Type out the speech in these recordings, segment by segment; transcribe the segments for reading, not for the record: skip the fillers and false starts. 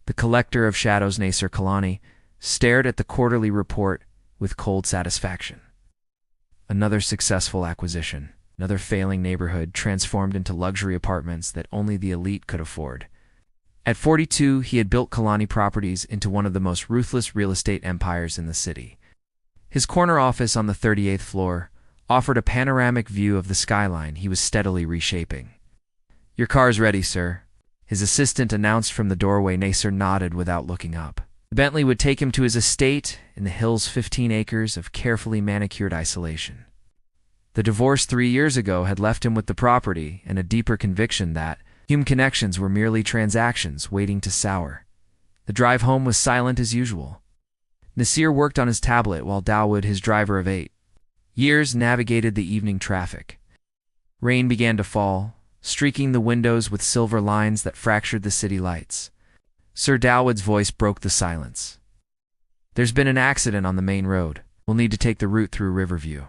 The collector of shadows, Nasser Kalani, stared at the quarterly report with cold satisfaction. Another successful acquisition, another failing neighborhood transformed into luxury apartments that only the elite could afford. At 42, he had built Kalani Properties into one of the most ruthless real estate empires in the city. His corner office on the 38th floor offered a panoramic view of the skyline he was steadily reshaping. "Your car's ready, sir," his assistant announced from the doorway. Nasser nodded without looking up. The Bentley would take him to his estate in the hills, 15 acres of carefully manicured isolation. The divorce 3 years ago had left him with the property and a deeper conviction that human connections were merely transactions waiting to sour. The drive home was silent as usual. Nasir worked on his tablet while Dawood, his driver of 8 years, navigated the evening traffic. Rain began to fall, streaking the windows with silver lines that fractured the city lights. Sir Dawood's voice broke the silence. "There's been an accident on the main road. We'll need to take the route through Riverview."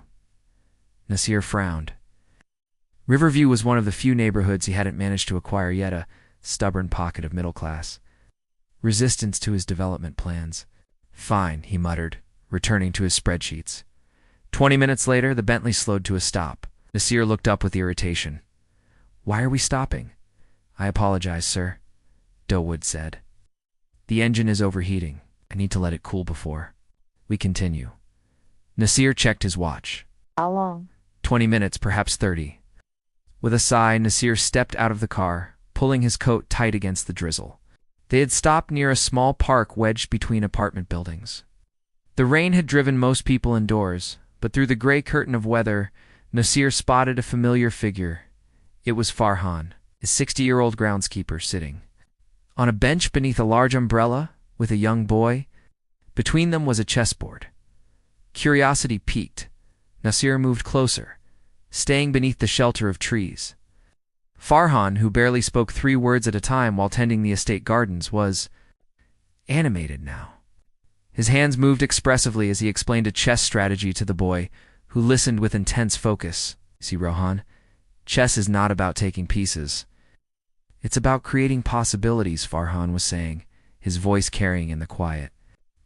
Nasir frowned. Riverview was one of the few neighborhoods he hadn't managed to acquire yet, a stubborn pocket of middle class resistance to his development plans. "Fine," he muttered, returning to his spreadsheets. 20 minutes later, the Bentley slowed to a stop. Nasir looked up with irritation. "Why are we stopping?" "I apologize, sir," Dawood said. "The engine is overheating. I need to let it cool before we continue." Nasir checked his watch. "How long?" 20 minutes, perhaps 30. With a sigh, Nasir stepped out of the car, pulling his coat tight against the drizzle. They had stopped near a small park wedged between apartment buildings. The rain had driven most people indoors, but through the gray curtain of weather, Nasir spotted a familiar figure. It was Farhan, his 60-year-old groundskeeper, sitting on a bench beneath a large umbrella with a young boy. Between them was a chessboard. Curiosity piqued. Nasir moved closer, staying beneath the shelter of trees. Farhan, who barely spoke 3 words at a time while tending the estate gardens, was animated now. His hands moved expressively as he explained a chess strategy to the boy, who listened with intense focus. "See, Rohan, chess is not about taking pieces. It's about creating possibilities," Farhan was saying, his voice carrying in the quiet.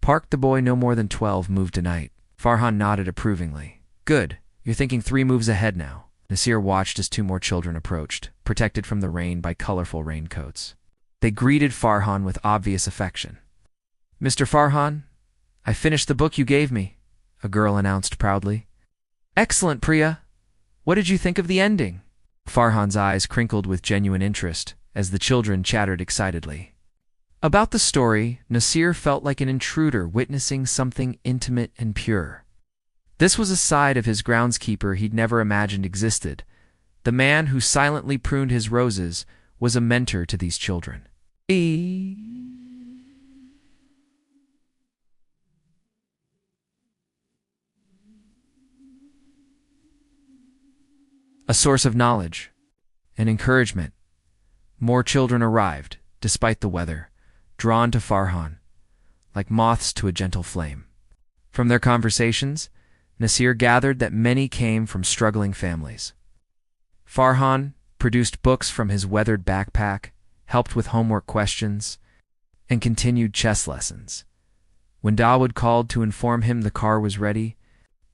"Park, the boy, no more than 12, moved tonight." Farhan nodded approvingly. "Good. You're thinking 3 moves ahead now." Nasir watched as 2 more children approached, protected from the rain by colorful raincoats. They greeted Farhan with obvious affection. "Mr. Farhan, I finished the book you gave me," a girl announced proudly. "Excellent, Priya. What did you think of the ending?" Farhan's eyes crinkled with genuine interest as the children chattered excitedly. About the story, Nasir felt like an intruder witnessing something intimate and pure. This was a side of his groundskeeper he'd never imagined existed. The man who silently pruned his roses was a mentor to these children. A source of knowledge and encouragement. More children arrived, despite the weather, drawn to Farhan, like moths to a gentle flame. From their conversations, Nasir gathered that many came from struggling families. Farhan produced books from his weathered backpack, helped with homework questions, and continued chess lessons. When Dawood called to inform him the car was ready,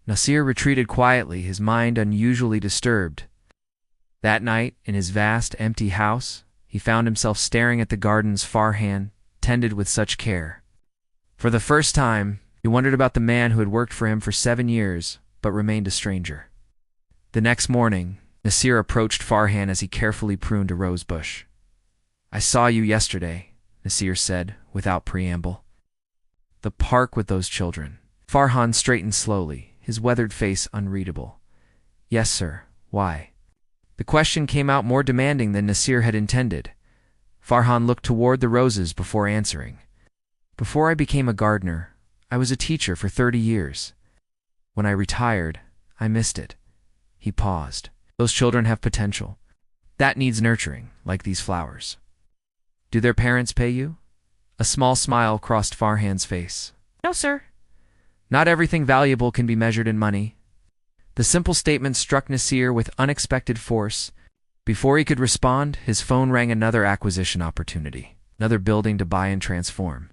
Nasir retreated quietly, his mind unusually disturbed. That night, in his vast, empty house, he found himself staring at the gardens Farhan tended with such care. For the first time, he wondered about the man who had worked for him for 7 years, but remained a stranger. The next morning, Nasir approached Farhan as he carefully pruned a rose bush. "I saw you yesterday," Nasir said, without preamble. "The park with those children." Farhan straightened slowly, his weathered face unreadable. "Yes, sir. Why?" The question came out more demanding than Nasir had intended. Farhan looked toward the roses before answering. "Before I became a gardener, I was a teacher for 30 years. When I retired, I missed it." He paused. "Those children have potential. That needs nurturing, like these flowers." "Do their parents pay you?" A small smile crossed Farhan's face. "No, sir." "Not everything valuable can be measured in money." The simple statement struck Nasir with unexpected force. Before he could respond, his phone rang. Another acquisition opportunity. another building to buy and transform.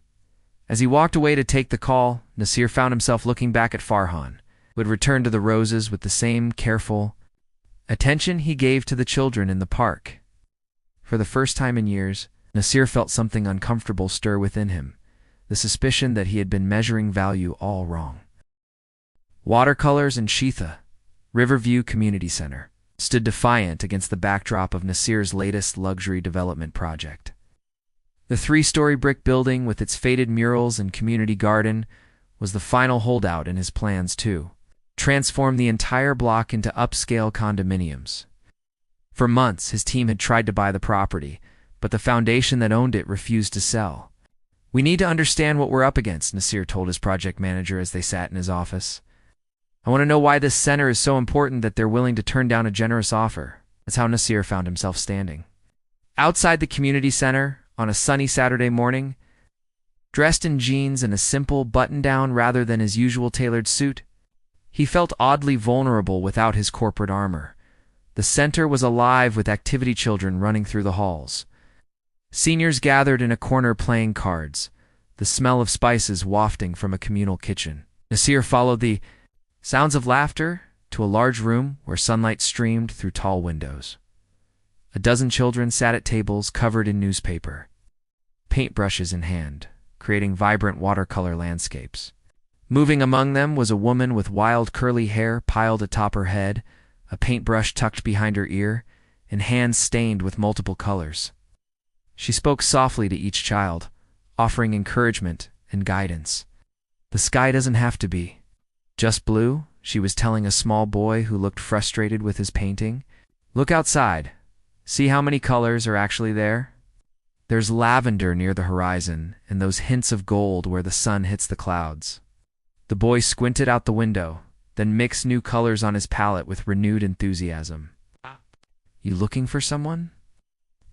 As he walked away to take the call, Nasir found himself looking back at Farhan, who had returned to the roses with the same careful attention he gave to the children in the park. For the first time in years, Nasir felt something uncomfortable stir within him, the suspicion that he had been measuring value all wrong. Watercolors in Sheetha, Riverview Community Center, stood defiant against the backdrop of Nasir's latest luxury development project. The three-story brick building with its faded murals and community garden was the final holdout in his plans to transform the entire block into upscale condominiums. For months, his team had tried to buy the property, but the foundation that owned it refused to sell. "We need to understand what we're up against," Nasir told his project manager as they sat in his office. "I want to know why this center is so important that they're willing to turn down a generous offer." That's how Nasir found himself standing outside the community center on a sunny Saturday morning, dressed in jeans and a simple button-down rather than his usual tailored suit. He felt oddly vulnerable without his corporate armor. The center was alive with activity children running through the halls. Seniors gathered in a corner playing cards, the smell of spices wafting from a communal kitchen. Nasir followed the sounds of laughter to a large room where sunlight streamed through tall windows. A dozen children sat at tables covered in newspaper, paintbrushes in hand, creating vibrant watercolor landscapes. Moving among them was a woman with wild curly hair piled atop her head, a paintbrush tucked behind her ear, and hands stained with multiple colors. She spoke softly to each child, offering encouragement and guidance. "The sky doesn't have to be just blue," she was telling a small boy who looked frustrated with his painting. "Look outside. See how many colors are actually there? There's lavender near the horizon and those hints of gold where the sun hits the clouds." The boy squinted out the window, then mixed new colors on his palette with renewed enthusiasm. "You looking for someone?"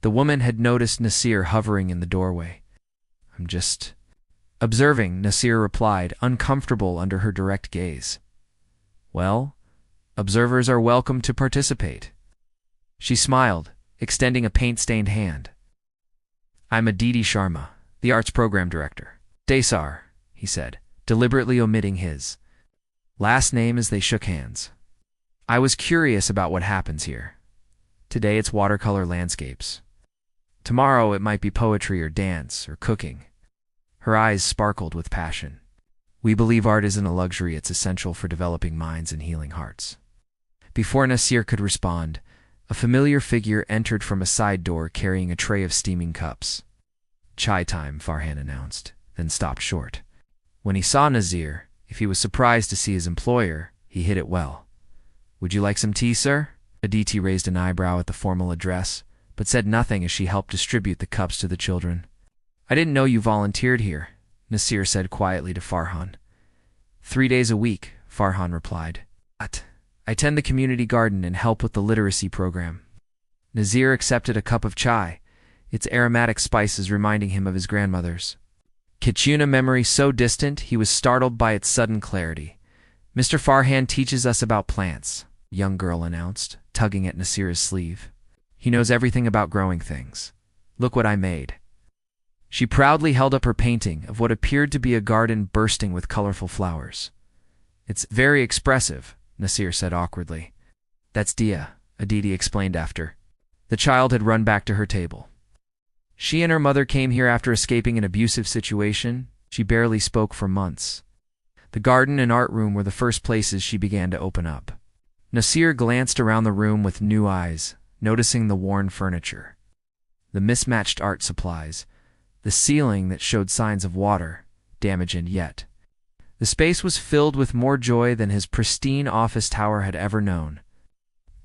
The woman had noticed Nasir hovering in the doorway. "I'm just observing," Nasir replied, uncomfortable under her direct gaze. "Well, observers are welcome to participate." She smiled, extending a paint-stained hand. "I'm Aditi Sharma, the arts program director." "Desar," he said, deliberately omitting his last name as they shook hands. "I was curious about what happens here. Today it's watercolor landscapes. Tomorrow it might be poetry or dance or cooking." Her eyes sparkled with passion. "We believe art isn't a luxury, it's essential for developing minds and healing hearts." Before Nasir could respond, a familiar figure entered from a side door carrying a tray of steaming cups. "Chai time," Farhan announced, then stopped short. When he saw Nasir, if he was surprised to see his employer, he hid it well. "Would you like some tea, sir?" Aditi raised an eyebrow at the formal address, but said nothing as she helped distribute the cups to the children. "I didn't know you volunteered here," Nasir said quietly to Farhan. 3 days a week," Farhan replied. "But I tend the community garden and help with the literacy program." Nasir accepted a cup of chai, its aromatic spices reminding him of his grandmother's Kitchuna memory so distant he was startled by its sudden clarity. "Mr. Farhan teaches us about plants," the young girl announced, tugging at Nasir's sleeve. "He knows everything about growing things. Look what I made." She proudly held up her painting of what appeared to be a garden bursting with colorful flowers. "It's very expressive," Nasir said awkwardly. "That's Dia," Aditi explained after. The child had run back to her table. She and her mother came here after escaping an abusive situation. She barely spoke for months. The garden and art room were the first places she began to open up. Nasir glanced around the room with new eyes, noticing the worn furniture, the mismatched art supplies, the ceiling that showed signs of water, damage and yet. The space was filled with more joy than his pristine office tower had ever known.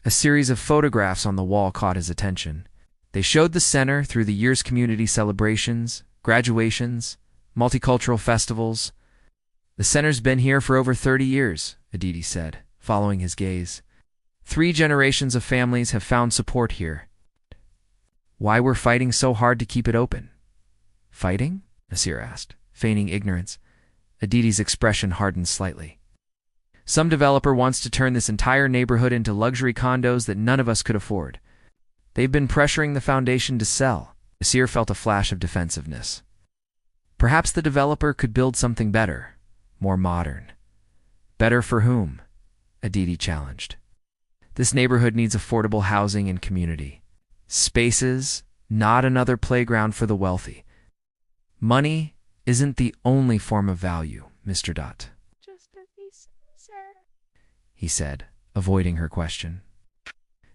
A series of photographs on the wall caught his attention. They showed the center through the year's community celebrations, graduations, multicultural festivals. "The center's been here for over 30 years, Aditi said, following his gaze. 3 generations of families have found support here. Why we're fighting so hard to keep it open?" "Fighting?" Nasir asked, feigning ignorance. Aditi's expression hardened slightly. "Some developer wants to turn this entire neighborhood into luxury condos that none of us could afford. They've been pressuring the foundation to sell. Nasir felt a flash of defensiveness. Perhaps the developer could build something better, more modern. Better for whom? Aditi challenged. This neighborhood needs affordable housing and community. Spaces, not another playground for the wealthy. Money isn't the only form of value, Mr. Dot. Just as he said, sir. He said, avoiding her question.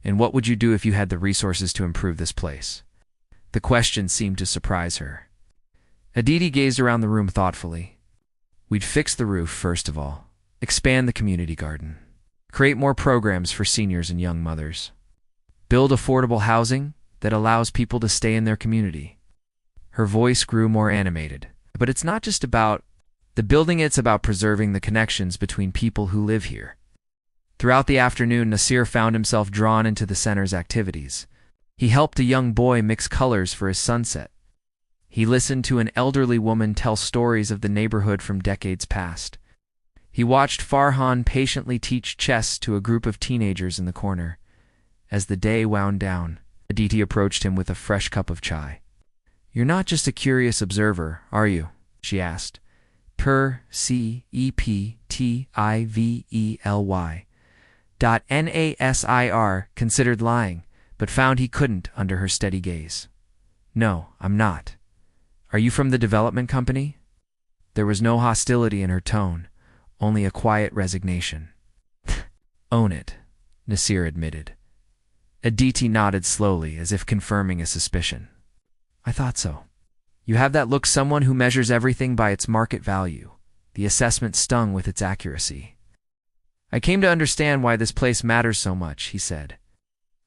And what would you do if you had the resources to improve this place? The question seemed to surprise her. Aditi gazed around the room thoughtfully. We'd fix the roof, first of all. Expand the community garden. Create more programs for seniors and young mothers. Build affordable housing that allows people to stay in their community. Her voice grew more animated. But it's not just about the building, it's about preserving the connections between people who live here. Throughout the afternoon, Nasir found himself drawn into the center's activities. He helped a young boy mix colors for his sunset. He listened to an elderly woman tell stories of the neighborhood from decades past. He watched Farhan patiently teach chess to a group of teenagers in the corner. As the day wound down, Aditi approached him with a fresh cup of chai. You're not just a curious observer, are you? She asked. Nasir considered lying, but found he couldn't under her steady gaze. No, I'm not. Are you from the development company? There was no hostility in her tone, only a quiet resignation. Own it, Nasir admitted. Aditi nodded slowly, as if confirming a suspicion. I thought so. You have that look, someone who measures everything by its market value. The assessment stung with its accuracy. I came to understand why this place matters so much, he said.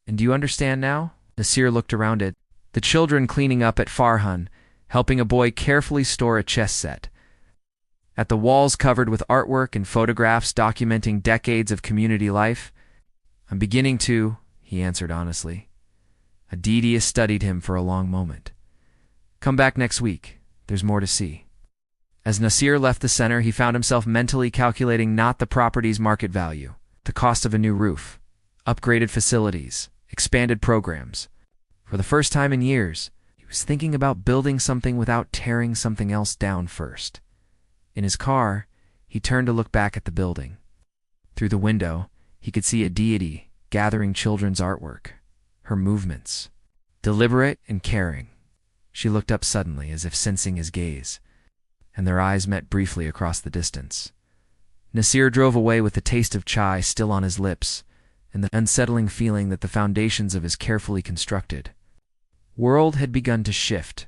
And do you understand now? Nasir looked around at the children cleaning up at Farhan, helping a boy carefully store a chess set. At the walls covered with artwork and photographs documenting decades of community life. I'm beginning to, he answered honestly. Aditi studied him for a long moment. Come back next week. There's more to see. As Nasir left the center, he found himself mentally calculating not the property's market value, the cost of a new roof, upgraded facilities, expanded programs. For the first time in years, he was thinking about building something without tearing something else down first. In his car, he turned to look back at the building. Through the window, he could see Aditi gathering children's artwork, her movements, deliberate and caring. She looked up suddenly, as if sensing his gaze, and their eyes met briefly across the distance. Nasir drove away with the taste of chai still on his lips, and the unsettling feeling that the foundations of his carefully constructed world had begun to shift.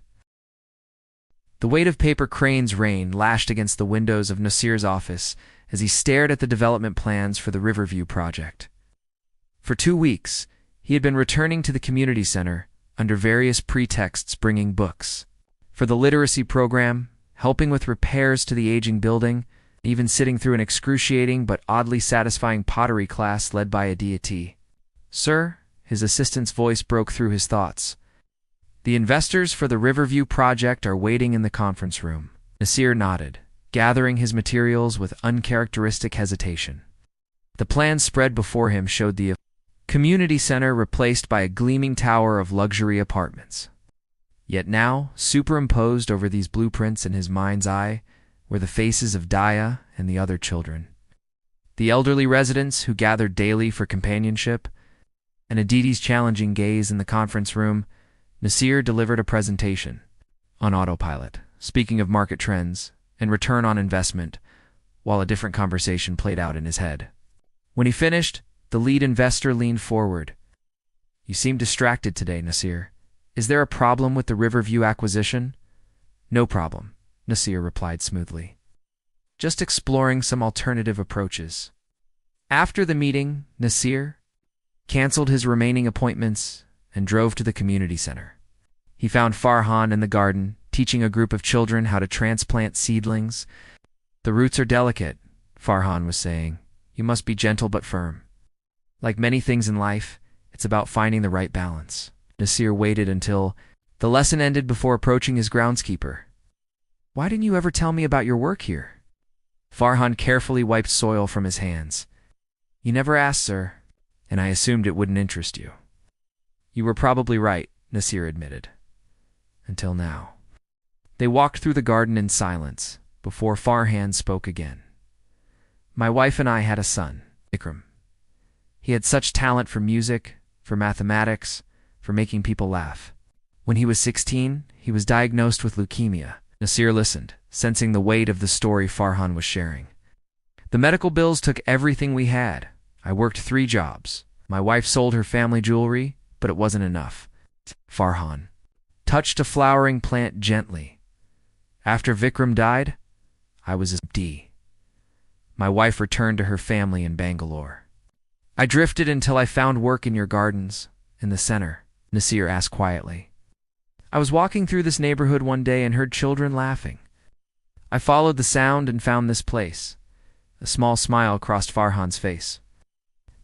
The weight of paper cranes' rain lashed against the windows of Nasir's office as he stared at the development plans for the Riverview project. For 2 weeks, he had been returning to the community center under various pretexts, bringing books for the literacy program, helping with repairs to the aging building, even sitting through an excruciating but oddly satisfying pottery class led by Aditi. Sir, his assistant's voice broke through his thoughts. The investors for the Riverview project are waiting in the conference room. Nasir nodded, gathering his materials with uncharacteristic hesitation. The plans spread before him showed the community center replaced by a gleaming tower of luxury apartments. Yet now, superimposed over these blueprints in his mind's eye, were the faces of Daya and the other children. The elderly residents who gathered daily for companionship, and Aditi's challenging gaze in the conference room. Nasir delivered a presentation on autopilot, speaking of market trends and return on investment, while a different conversation played out in his head. When he finished, the lead investor leaned forward. You seem distracted today, Nasir. Is there a problem with the Riverview acquisition? No problem, Nasir replied smoothly. Just exploring some alternative approaches. After the meeting, Nasir canceled his remaining appointments and drove to the community center. He found Farhan in the garden, teaching a group of children how to transplant seedlings. The roots are delicate, Farhan was saying. You must be gentle but firm. Like many things in life, it's about finding the right balance. Nasir waited until the lesson ended before approaching his groundskeeper. Why didn't you ever tell me about your work here? Farhan carefully wiped soil from his hands. You never asked, sir, and I assumed it wouldn't interest you. You were probably right, Nasir admitted. until now. They walked through the garden in silence before Farhan spoke again. My wife and I had a son, Vikram. He had such talent for music, for mathematics, for making people laugh. When he was 16, he was diagnosed with leukemia. Nasir listened, sensing the weight of the story Farhan was sharing. The medical bills took everything we had. I worked 3 jobs. My wife sold her family jewelry, but it wasn't enough. Farhan touched a flowering plant gently. After Vikram died, I was empty. My wife returned to her family in Bangalore. I drifted until I found work in your gardens, in the center, Nasir asked quietly. I was walking through this neighborhood one day and heard children laughing. I followed the sound and found this place. A small smile crossed Farhan's face.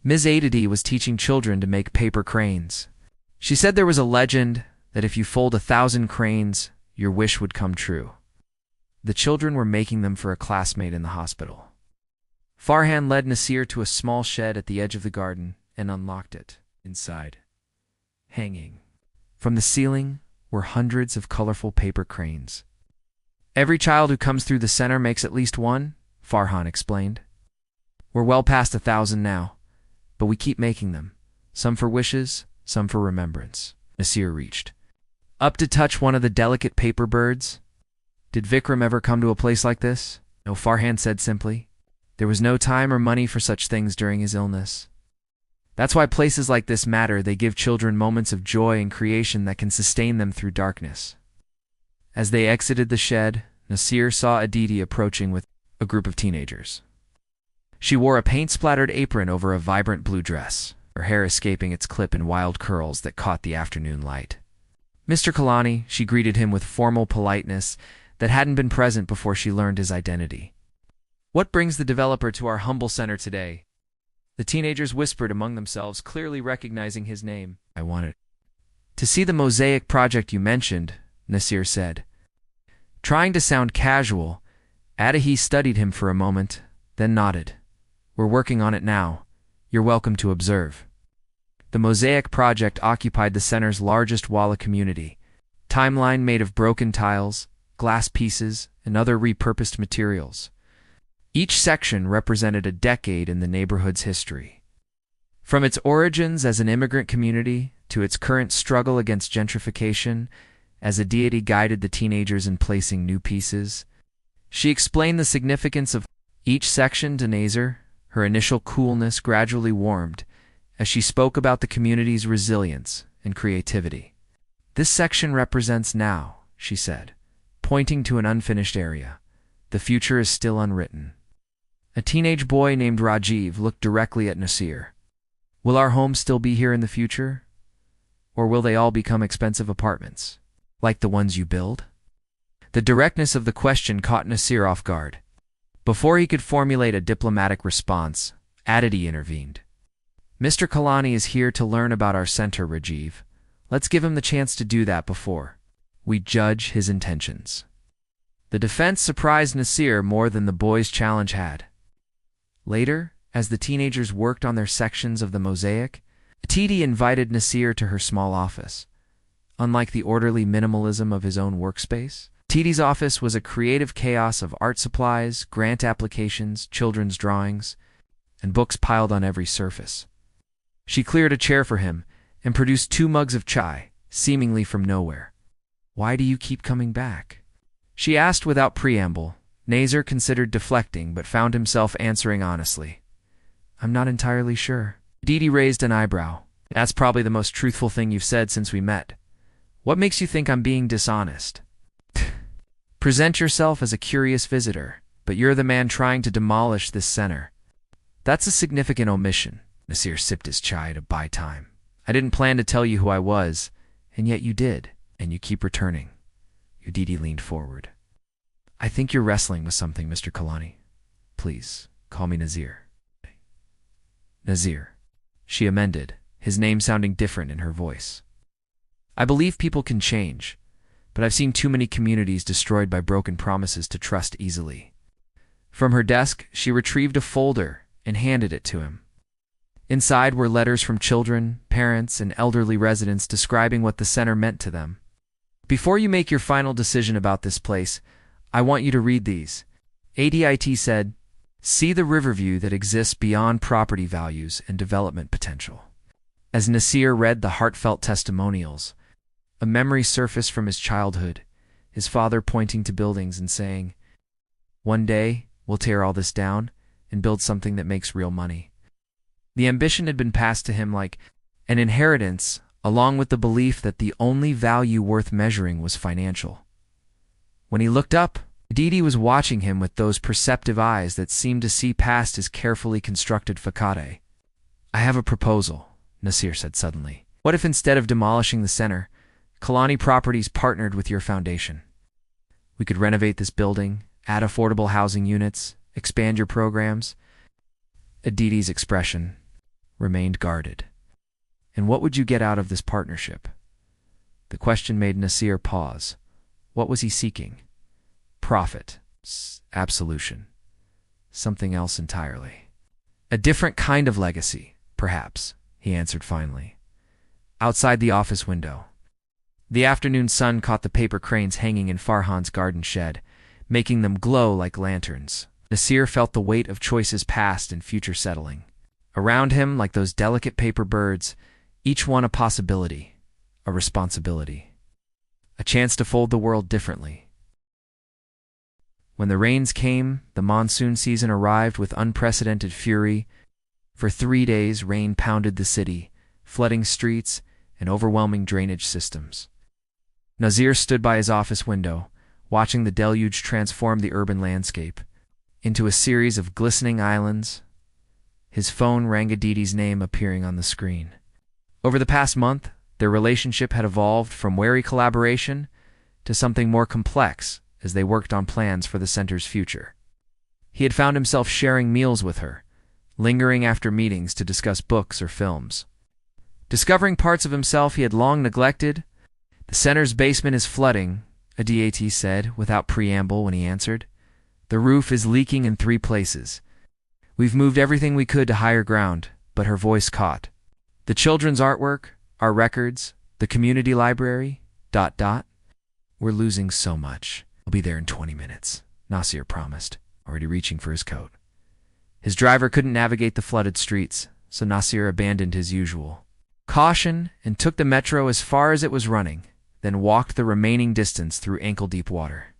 Ms. Aditi was teaching children to make paper cranes. She said there was a legend that if you fold 1,000 cranes, your wish would come true. The children were making them for a classmate in the hospital. Farhan led Nasir to a small shed at the edge of the garden and unlocked it. Inside, hanging from the ceiling, were hundreds of colorful paper cranes. Every child who comes through the center makes at least one, Farhan explained. We're well past 1,000 now, but we keep making them, some for wishes, some for remembrance. Nasir reached up to touch one of the delicate paper birds. Did Vikram ever come to a place like this? No, Farhan said simply. There was no time or money for such things during his illness. That's why places like this matter. They give children moments of joy and creation that can sustain them through darkness. As they exited the shed, Nasir saw Aditi approaching with a group of teenagers. She wore a paint-splattered apron over a vibrant blue dress, her hair escaping its clip in wild curls that caught the afternoon light. Mr. Kalani, she greeted him with formal politeness that hadn't been present before she learned his identity. What brings the developer to our humble center today? The teenagers whispered among themselves, clearly recognizing his name. I wanted to see the mosaic project you mentioned, Nasir said. Trying to sound casual, Aditi studied him for a moment, then nodded. We're working on it now. You're welcome to observe. The mosaic project occupied the center's largest walla community. Timeline made of broken tiles, glass pieces, and other repurposed materials. Each section represented a decade in the neighborhood's history. From its origins as an immigrant community to its current struggle against gentrification, as Aditi guided the teenagers in placing new pieces, she explained the significance of each section to Nasir. Her initial coolness gradually warmed as she spoke about the community's resilience and creativity. This section represents now, she said, pointing to an unfinished area. The future is still unwritten. A teenage boy named Rajiv looked directly at Nasir. Will our homes still be here in the future? Or will they all become expensive apartments, like the ones you build? The directness of the question caught Nasir off guard. Before he could formulate a diplomatic response, Aditi intervened. Mr. Kalani is here to learn about our center, Rajiv. Let's give him the chance to do that before we judge his intentions. The defense surprised Nasir more than the boy's challenge had. Later, as the teenagers worked on their sections of the mosaic, Aditi invited Nasir to her small office. Unlike the orderly minimalism of his own workspace, Aditi's office was a creative chaos of art supplies, grant applications, children's drawings, and books piled on every surface. She cleared a chair for him and produced 2 mugs of chai, seemingly from nowhere. Why do you keep coming back? She asked without preamble. Nasir considered deflecting but found himself answering honestly. I'm not entirely sure. Aditi raised an eyebrow. That's probably the most truthful thing you've said since we met. What makes you think I'm being dishonest? Present yourself as a curious visitor, but you're the man trying to demolish this center. That's a significant omission. Nasir sipped his chai to buy time. I didn't plan to tell you who I was, and yet you did, and you keep returning. Aditi leaned forward. I think you're wrestling with something, Mr. Kalani. Please, call me Nasir. Nasir, she amended, his name sounding different in her voice. I believe people can change, but I've seen too many communities destroyed by broken promises to trust easily. From her desk, she retrieved a folder and handed it to him. Inside were letters from children, parents, and elderly residents describing what the center meant to them. Before you make your final decision about this place, I want you to read these. ADIT said, see the riverview that exists beyond property values and development potential. As Nasir read the heartfelt testimonials, a memory surfaced from his childhood, his father pointing to buildings and saying, one day, we'll tear all this down and build something that makes real money. The ambition had been passed to him like an inheritance, along with the belief that the only value worth measuring was financial. When he looked up, Aditi was watching him with those perceptive eyes that seemed to see past his carefully constructed facade. I have a proposal, Nasir said suddenly. What if instead of demolishing the center, Kalani Properties partnered with your foundation? We could renovate this building, add affordable housing units, expand your programs. Aditi's expression remained guarded. And what would you get out of this partnership? The question made Nasir pause. What was he seeking? Profit. Absolution. Something else entirely. A different kind of legacy, perhaps, he answered finally. Outside the office window, the afternoon sun caught the paper cranes hanging in Farhan's garden shed, making them glow like lanterns. Nasir felt the weight of choices past and future settling. Around him, like those delicate paper birds, each one a possibility, a responsibility, a chance to fold the world differently. When the rains came, the monsoon season arrived with unprecedented fury. For 3 days, rain pounded the city, flooding streets and overwhelming drainage systems. Nasir stood by his office window, watching the deluge transform the urban landscape into a series of glistening islands. His phone rang, Aditi's name appearing on the screen. Over the past month, their relationship had evolved from wary collaboration to something more complex as they worked on plans for the center's future. He had found himself sharing meals with her, lingering after meetings to discuss books or films. Discovering parts of himself he had long neglected. The center's basement is flooding, Aditi said without preamble when he answered. The roof is leaking in 3 places. We've moved everything we could to higher ground, but her voice caught. The children's artwork, our records, the community library, ... We're losing so much. I'll be there in 20 minutes, Nasir promised, already reaching for his coat. His driver couldn't navigate the flooded streets, so Nasir abandoned his usual caution and took the metro as far as it was running, then walked the remaining distance through ankle-deep water.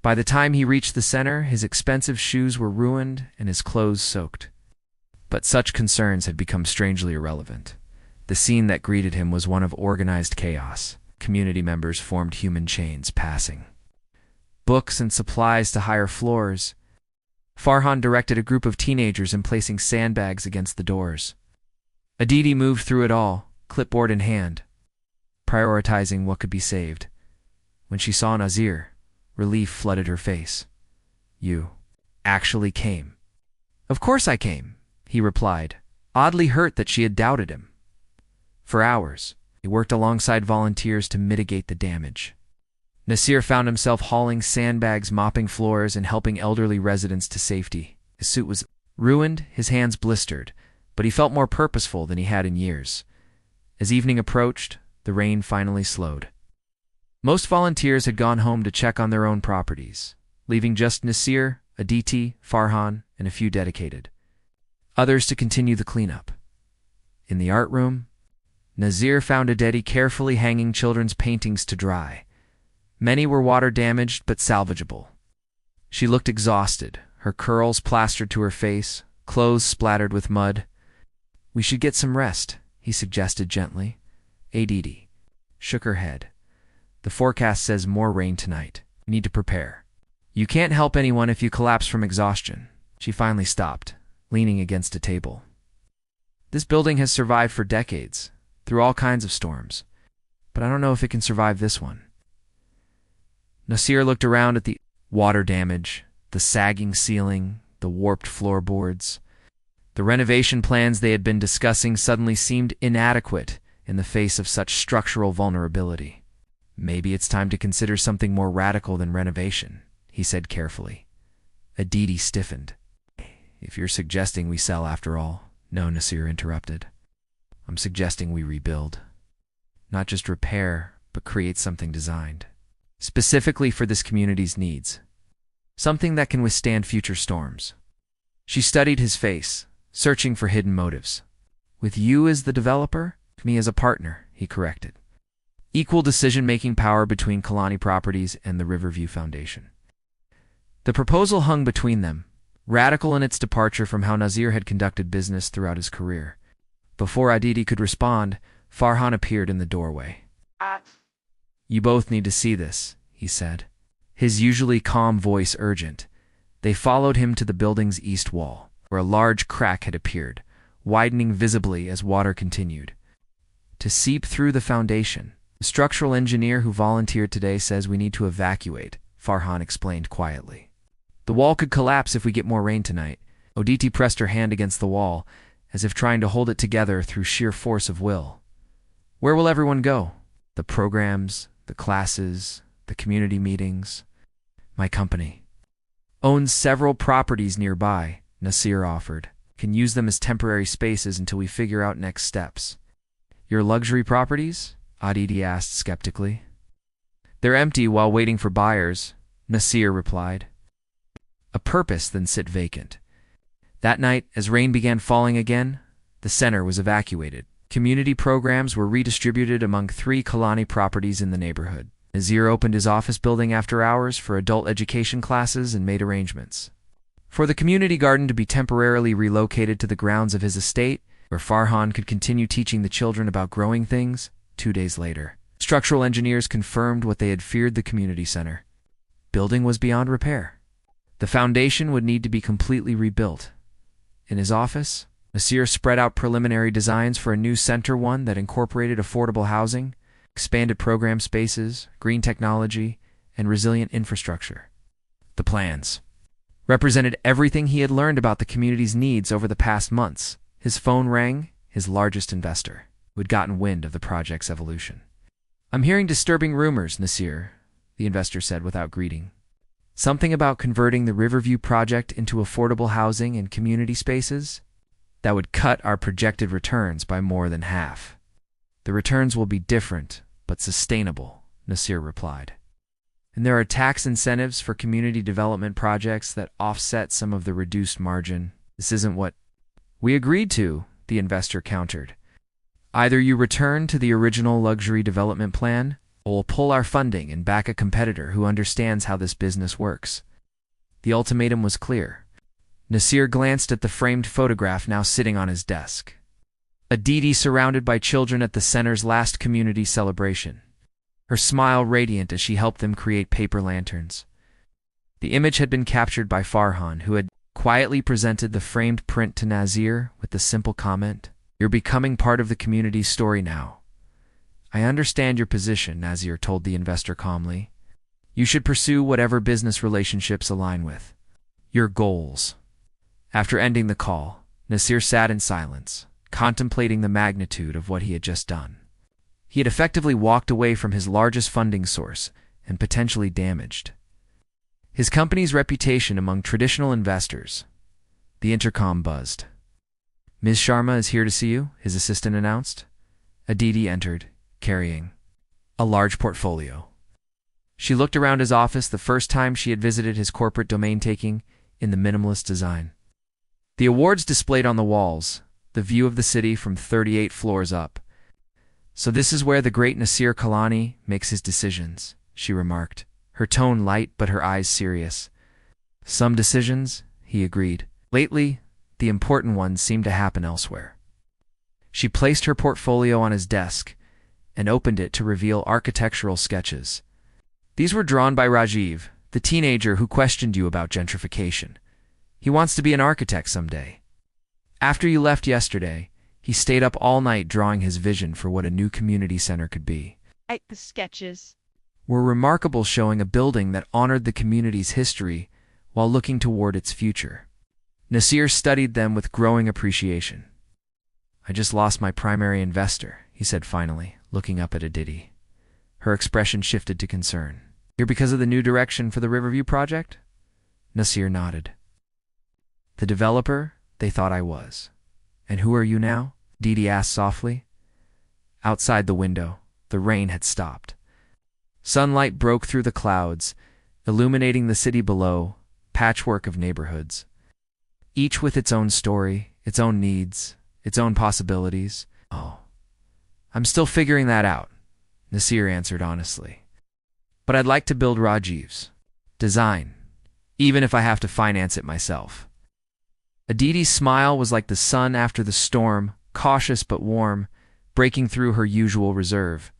By the time he reached the center, his expensive shoes were ruined and his clothes soaked. But such concerns had become strangely irrelevant. The scene that greeted him was one of organized chaos. Community members formed human chains, passing books and supplies to higher floors. Farhan directed a group of teenagers in placing sandbags against the doors. Aditi moved through it all, clipboard in hand, prioritizing what could be saved. When she saw Nasir, relief flooded her face. You actually came. Of course I came, he replied, oddly hurt that she had doubted him. For hours, he worked alongside volunteers to mitigate the damage. Nasir found himself hauling sandbags, mopping floors, and helping elderly residents to safety. His suit was ruined, his hands blistered, but he felt more purposeful than he had in years. As evening approached, the rain finally slowed. Most volunteers had gone home to check on their own properties, leaving just Nasir, Aditi, Farhan, and a few dedicated. Others to continue the cleanup. In the art room, Nasir found Aditi carefully hanging children's paintings to dry. Many were water damaged but salvageable. She looked exhausted, her curls plastered to her face, clothes splattered with mud. We should get some rest, he suggested gently. Aditi shook her head. The forecast says more rain tonight. We need to prepare. You can't help anyone if you collapse from exhaustion. She finally stopped, leaning against a table. This building has survived for decades, through all kinds of storms, but I don't know if it can survive this one. Nasir looked around at the water damage, the sagging ceiling, the warped floorboards. The renovation plans they had been discussing suddenly seemed inadequate in the face of such structural vulnerability. Maybe it's time to consider something more radical than renovation, he said carefully. Aditi stiffened. If you're suggesting we sell after all. No, Nasir interrupted. I'm suggesting we rebuild. Not just repair, but create something designed. specifically for this community's needs. Something that can withstand future storms. She studied his face, searching for hidden motives. With you as the developer, me as a partner, he corrected. Equal decision-making power between Kalani Properties and the Riverview Foundation. The proposal hung between them, radical in its departure from how Nazir had conducted business throughout his career. Before Aditi could respond, Farhan appeared in the doorway. You both need to see this, he said, his usually calm voice urgent. They followed him to the building's east wall, where a large crack had appeared, widening visibly as water continued to seep through the foundation. The structural engineer who volunteered today says we need to evacuate, Farhan explained quietly. The wall could collapse if we get more rain tonight. Aditi pressed her hand against the wall, as if trying to hold it together through sheer force of will. Where will everyone go? The programs, the classes, the community meetings. My company owns several properties nearby, Nasir offered. Can use them as temporary spaces until we figure out next steps. Your luxury properties? Aditi asked skeptically. They're empty while waiting for buyers, Nasir replied. A purpose then sit vacant. That night, as rain began falling again, the center was evacuated. Community programs were redistributed among 3 Kalani properties in the neighborhood. Nazir opened his office building after hours for adult education classes and made arrangements for the community garden to be temporarily relocated to the grounds of his estate, where Farhan could continue teaching the children about growing things. 2 days later, structural engineers confirmed what they had feared: the community center building was beyond repair. The foundation would need to be completely rebuilt. In his office, Nasir spread out preliminary designs for a new center, one that incorporated affordable housing, expanded program spaces, green technology, and resilient infrastructure. The plans represented everything he had learned about the community's needs over the past months. His phone rang, his largest investor, who had gotten wind of the project's evolution. I'm hearing disturbing rumors, Nasir, the investor said without greeting. Something about converting the Riverview project into affordable housing and community spaces? That would cut our projected returns by more than half. The returns will be different, but sustainable, Nasir replied. And there are tax incentives for community development projects that offset some of the reduced margin. This isn't what we agreed to, the investor countered. Either you return to the original luxury development plan, or we'll pull our funding and back a competitor who understands how this business works. The ultimatum was clear. Nasir glanced at the framed photograph now sitting on his desk. Aditi surrounded by children at the center's last community celebration, her smile radiant as she helped them create paper lanterns. The image had been captured by Farhan, who had quietly presented the framed print to Nasir with the simple comment, "You're becoming part of the community's story now." I understand your position, Nasir told the investor calmly. You should pursue whatever business relationships align with your goals. After ending the call, Nasir sat in silence, contemplating the magnitude of what he had just done. He had effectively walked away from his largest funding source and potentially damaged his company's reputation among traditional investors. The intercom buzzed. Ms. Sharma is here to see you, his assistant announced. Aditi entered, carrying a large portfolio. She looked around his office the first time she had visited his corporate domain, taking in the minimalist design. The awards displayed on the walls, the view of the city from 38 floors up. So this is where the great Nasir Kalani makes his decisions, she remarked, her tone light but her eyes serious. Some decisions, he agreed. Lately, the important ones seem to happen elsewhere. She placed her portfolio on his desk and opened it to reveal architectural sketches. These were drawn by Rajiv, the teenager who questioned you about gentrification. He wants to be an architect someday. After you left yesterday, he stayed up all night drawing his vision for what a new community center could be. The sketches Were remarkable, showing a building that honored the community's history while looking toward its future. Nasir studied them with growing appreciation. I just lost my primary investor, he said finally, looking up at Aditi. Her expression shifted to concern. Here because of the new direction for the Riverview project? Nasir nodded. The developer they thought I was. And who are you now? Aditi asked softly. Outside the window, the rain had stopped. Sunlight broke through the clouds, illuminating the city below, patchwork of neighborhoods, each with its own story, its own needs, its own possibilities. Oh, I'm still figuring that out, Nasir answered honestly. But I'd like to build Rajiv's design, even if I have to finance it myself. Aditi's smile was like the sun after the storm, cautious but warm, breaking through her usual reserve.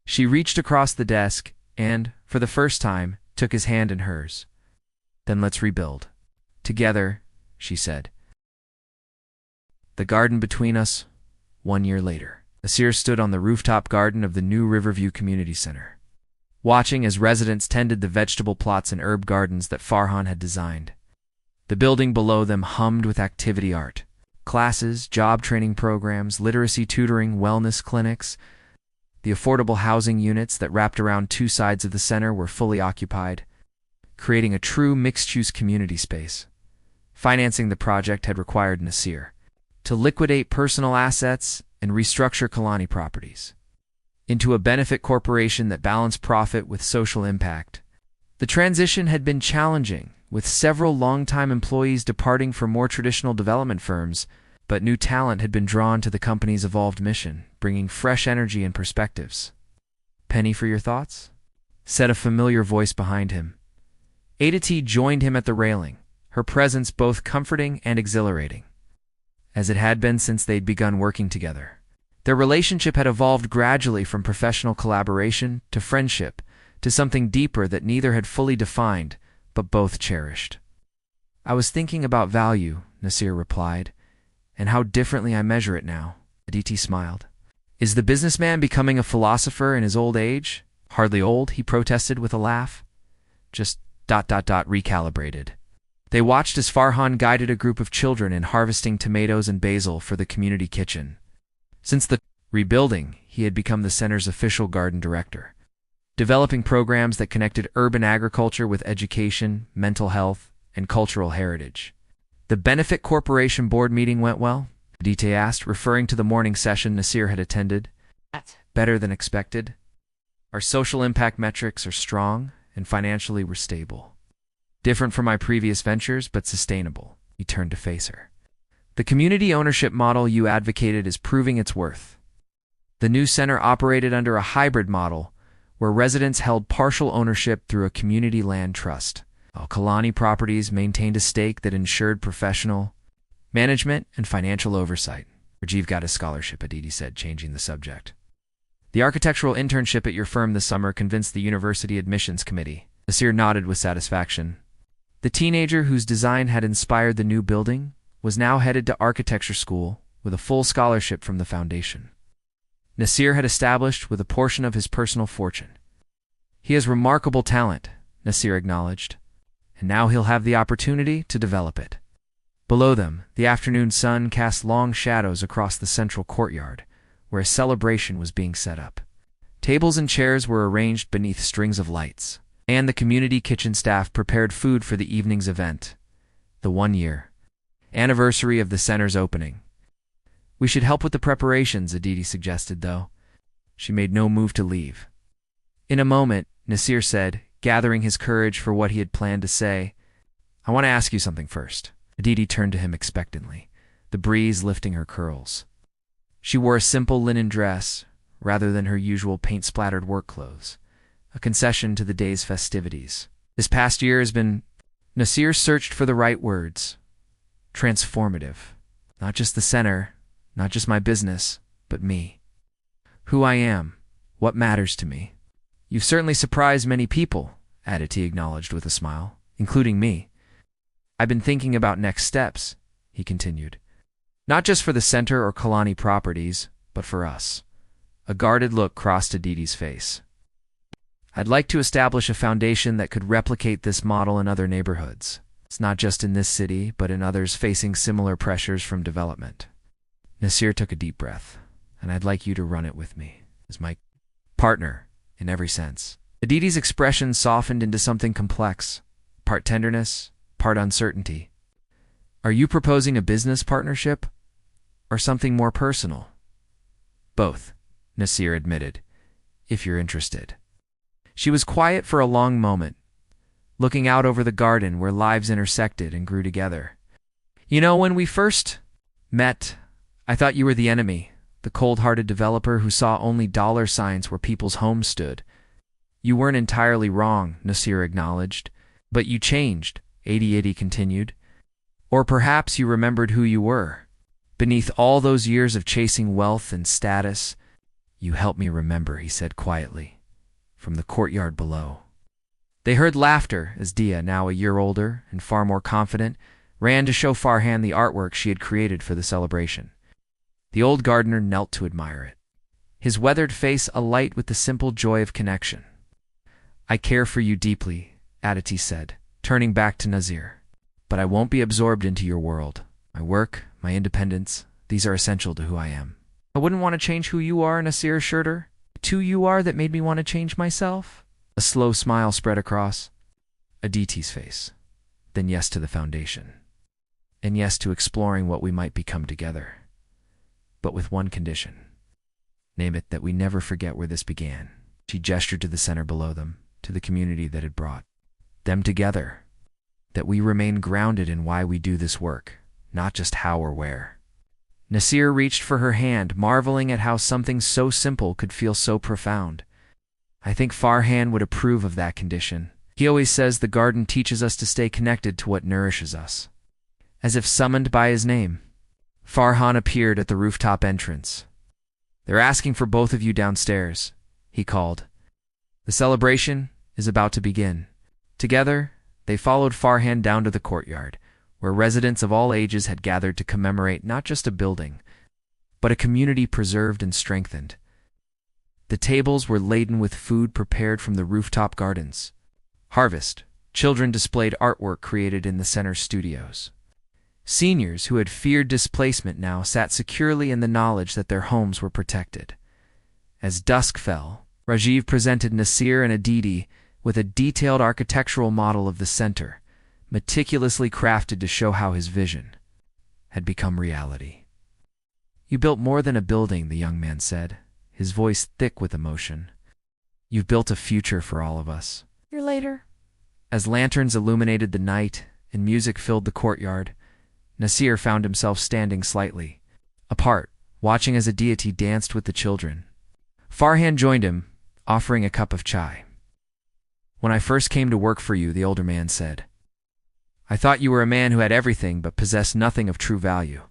She reached across the desk and, for the first time, took his hand in hers. Then let's rebuild. Together, she said. The garden between us, 1 year later. Nasir stood on the rooftop garden of the new Riverview Community Center, watching as residents tended the vegetable plots and herb gardens that Farhan had designed. The building below them hummed with activity art. Classes, job training programs, literacy tutoring, wellness clinics. The affordable housing units that wrapped around 2 sides of the center were fully occupied, creating a true mixed-use community space. Financing the project had required Nasir to liquidate personal assets and restructure Kalani Properties into a benefit corporation that balanced profit with social impact. The transition had been challenging, with several longtime employees departing for more traditional development firms, but new talent had been drawn to the company's evolved mission, bringing fresh energy and perspectives. "Penny for your thoughts?" said a familiar voice behind him. Aditi joined him at the railing, her presence both comforting and exhilarating, as it had been since they'd begun working together. Their relationship had evolved gradually from professional collaboration to friendship, to something deeper that neither had fully defined, but both cherished. "I was thinking about value," Nasir replied, "and how differently I measure it now." Aditi smiled. "Is the businessman becoming a philosopher in his old age?" "Hardly old," he protested with a laugh. "Just ... recalibrated." They watched as Farhan guided a group of children in harvesting tomatoes and basil for the community kitchen. Since the rebuilding, he had become the center's official garden director, developing programs that connected urban agriculture with education, mental health, and cultural heritage. "The Benefit Corporation board meeting went well?" Aditi asked, referring to the morning session Nasir had attended. "Better than expected. Our social impact metrics are strong, and financially we're stable. Different from my previous ventures, but sustainable." He turned to face her. "The community ownership model you advocated is proving its worth. The new center operated under a hybrid model, where residents held partial ownership through a community land trust, while Kalani Properties maintained a stake that ensured professional management and financial oversight." "Rajiv got a scholarship," Aditi said, changing the subject. "The architectural internship at your firm this summer convinced the university admissions committee." Nasir nodded with satisfaction. The teenager whose design had inspired the new building was now headed to architecture school with a full scholarship from the foundation. Nasir had established with a portion of his personal fortune. "He has remarkable talent," Nasir acknowledged, "and now he'll have the opportunity to develop it." Below them, the afternoon sun cast long shadows across the central courtyard, where a celebration was being set up. Tables and chairs were arranged beneath strings of lights, and the community kitchen staff prepared food for the evening's event, the 1-year anniversary of the center's opening. "We should help with the preparations," Aditi suggested, though. She made no move to leave. In a moment, Nasir said, gathering his courage for what he had planned to say, "I want to ask you something first." Aditi turned to him expectantly, the breeze lifting her curls. She wore a simple linen dress, rather than her usual paint-splattered work clothes, a concession to the day's festivities. "This past year has been..." Nasir searched for the right words. "Transformative. Not just the center, not just my business, but me. Who I am, what matters to me." "You've certainly surprised many people," Aditi acknowledged with a smile, "including me. I've been thinking about next steps," he continued. "Not just for the center or Kalani Properties, but for us." A guarded look crossed Aditi's face. "I'd like to establish a foundation that could replicate this model in other neighborhoods. It's not just in this city, but in others facing similar pressures from development." Nasir took a deep breath. "And I'd like you to run it with me, as my partner, in every sense." Aditi's expression softened into something complex, part tenderness, part uncertainty. "Are you proposing a business partnership, or something more personal?" "Both," Nasir admitted, "if you're interested." She was quiet for a long moment, looking out over the garden where lives intersected and grew together. You know, when we first met, I thought you were the enemy, the cold-hearted developer who saw only dollar signs where people's homes stood. You weren't entirely wrong, Nasir acknowledged. But you changed, 8080 continued. Or perhaps you remembered who you were. Beneath all those years of chasing wealth and status, you helped me remember, he said quietly, from the courtyard below. They heard laughter as Dia, now a year older and far more confident, ran to show Farhan the artwork she had created for the celebration. The old gardener knelt to admire it, his weathered face alight with the simple joy of connection. I care for you deeply, Aditi said, turning back to Nasir. But I won't be absorbed into your world. My work, my independence, these are essential to who I am. I wouldn't want to change who you are, Nasir assured her. It's who you are that made me want to change myself. A slow smile spread across Aditi's face. Then yes to the foundation. And yes to exploring what we might become together. But with one condition. Name it that we never forget where this began. She gestured to the center below them, to the community that had brought them together. That we remain grounded in why we do this work, not just how or where. Nasir reached for her hand, marveling at how something so simple could feel so profound. I think Farhan would approve of that condition. He always says the garden teaches us to stay connected to what nourishes us. As if summoned by his name, Farhan appeared at the rooftop entrance. They're asking for both of you downstairs, he called. The celebration is about to begin. Together, they followed Farhan down to the courtyard, where residents of all ages had gathered to commemorate not just a building, but a community preserved and strengthened. The tables were laden with food prepared from the rooftop gardens. Harvest, children displayed artwork created in the center studios. Seniors who had feared displacement now sat securely in the knowledge that their homes were protected. As dusk fell, Rajiv presented Nasir and Aditi with a detailed architectural model of the center, meticulously crafted to show how his vision had become reality. You built more than a building, the young man said, his voice thick with emotion. You've built a future for all of us. You're later. As lanterns illuminated the night and music filled the courtyard, Nasir found himself standing slightly apart, watching as Aditi danced with the children. Farhan joined him, offering a cup of chai. When I first came to work for you, the older man said, I thought you were a man who had everything but possessed nothing of true value.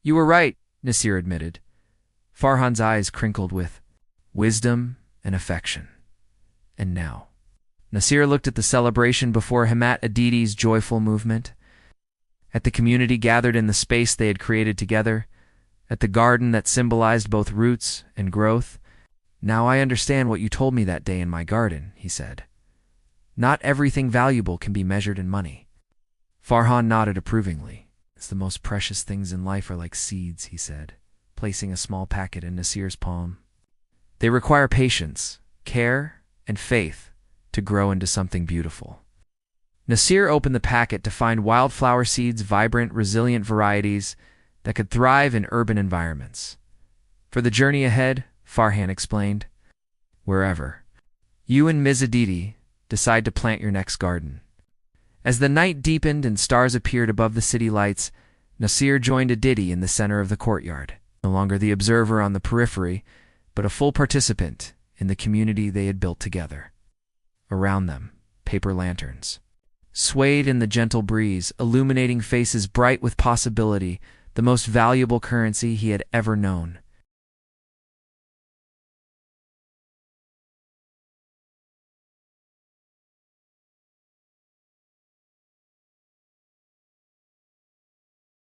You were right, Nasir admitted. Farhan's eyes crinkled with wisdom and affection. And now, Nasir looked at the celebration before him, at Aditi's joyful movement, at the community gathered in the space they had created together, at the garden that symbolized both roots and growth. Now I understand what you told me that day in my garden, he said. Not everything valuable can be measured in money. Farhan nodded approvingly. It's the most precious things in life are like seeds, he said, placing a small packet in Nasir's palm. They require patience, care, and faith to grow into something beautiful. Nasir opened the packet to find wildflower seeds, vibrant, resilient varieties that could thrive in urban environments. For the journey ahead, Farhan explained, wherever you and Ms. Aditi decide to plant your next garden. As the night deepened and stars appeared above the city lights, Nasir joined Aditi in the center of the courtyard, no longer the observer on the periphery, but a full participant in the community they had built together. Around them, paper lanterns swayed in the gentle breeze, illuminating faces bright with possibility, the most valuable currency he had ever known.